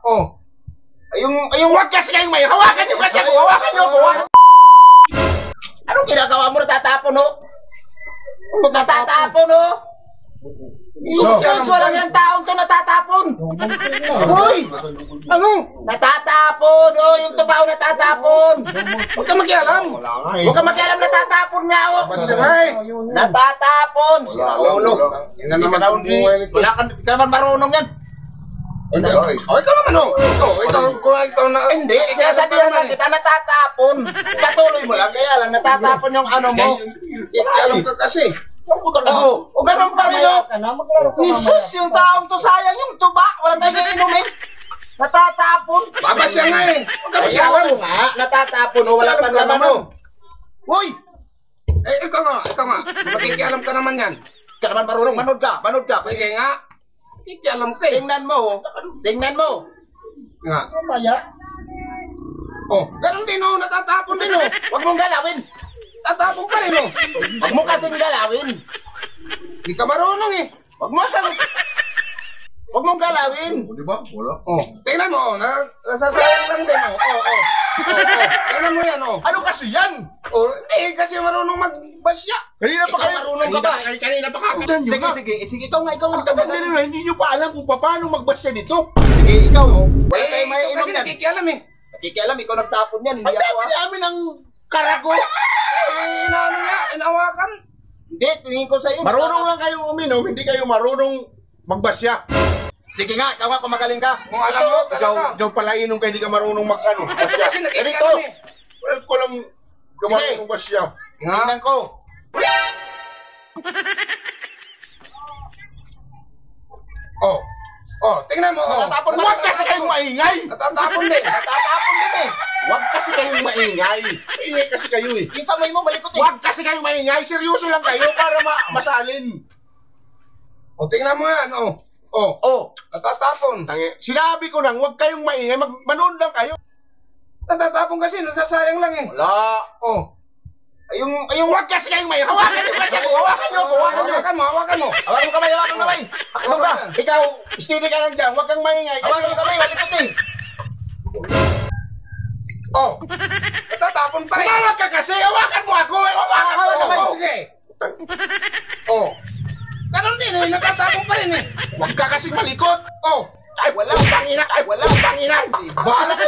Oh. Ayong wag kasi kayong may hawakan nyo kasi ako. Hawakan nyo ako. Anong ginagawa mo? Natatapon, no? Natatapon, no? Walang yung taong to natatapon. Hoy! Ano? Natatapon, oh. Yung tubaw natatapon. Huwag ka makialam. Huwag ka makialam, natatapon nga, oh. Natatapon. Sira ulo. Wala ka naman marunong yan. Oh, ikaw naman, oh. Ikaw na. Hindi, sinasabihan lang kita, natatapon. Patuloy mo lang, kaya lang, natatapon yung ano mo. Alam ka kasi. Oo, o ganun pa rin, oh. Jesus, yung taong to, sayang yung tuba. Wala tayong inumin. Natatapon. Baba siya nga eh. Huwag ka Ayaw makialam. mo nga, natatapon, oh. Wala pang laman, oh. Uy! Ikaw nga. Makikialam ka naman yan. Ka naman marunong, manood ka. Sige nga. Makikialam ka eh. Tingnan mo, oh. Tingnan mo. Nga. Oh, ganun din oh, natatapon din oh. Huwag mong galawin. Tatapon pa rin oh. Huwag mo kasing galawin. Hindi ka marunong eh. Huwag mong galawin. Di ba? Wala. Oh, tingnan mo oh, nasasayang lang din oh. Oh. Tingnan mo yan oh. Ano kasi yan? Oh, hindi kasi marunong magbasya. Kanina pa kayo marunong ka ba? Kanina pa ako. Sige, ikaw nga. Hindi nyo pa alam kung paano magbasya dito. Sige, ikaw. Wala kayo may inom yan. Nakikialam eh. Nakikialam, ikaw nagtapon yan, hindi ako ah. Namin ang karago. Inaano niya, inawakan. Hindi, tingin ko sa'yo. Marunong lang kayong uminom, hindi kayo marunong magbasya. Sige nga, ikaw nga kung magaling ka. Kung alam mo, ikaw pala inom ka, hindi ka marunong mag-ano. Basya. Kasi nakikialam Ganito, eh. wala ko lang marunong basya. Tingnan ko. Oh, tingnan mo. Natatapon ba? Huwag kasi kayong maingay. Natatapon din eh. Huwag kasi kayong maingay. Maingay kasi kayo eh. Yung kamay mo, malikot eh. Huwag kasi kayong maingay. Seryoso lang kayo para masalin. O, tingnan mo yan, oh. Oh. Natatapon. Sinabi ko lang, huwag kayong maingay. Manood lang kayo. Natatapon kasi, nasasayang lang eh. Wala. Oh. Ayong wag kasi kayong may hawakan nyo kasi ako. Hawakan nyo. Hawakan mo. Hawakan mo kamay. Hawakan ka. Ikaw, steady ka lang dyan. Huwag kang maingay. Hawakan mo kamay, malikot eh. Oh. Natatapon pa rin. Humawag ka kasi. Hawakan mo ako. Hawakan mo. Sige. Oh. Ganun din eh. Natatapon pa rin eh. Huwag ka kasi malikot. Oh. Ay, walang pangina. Bahala ka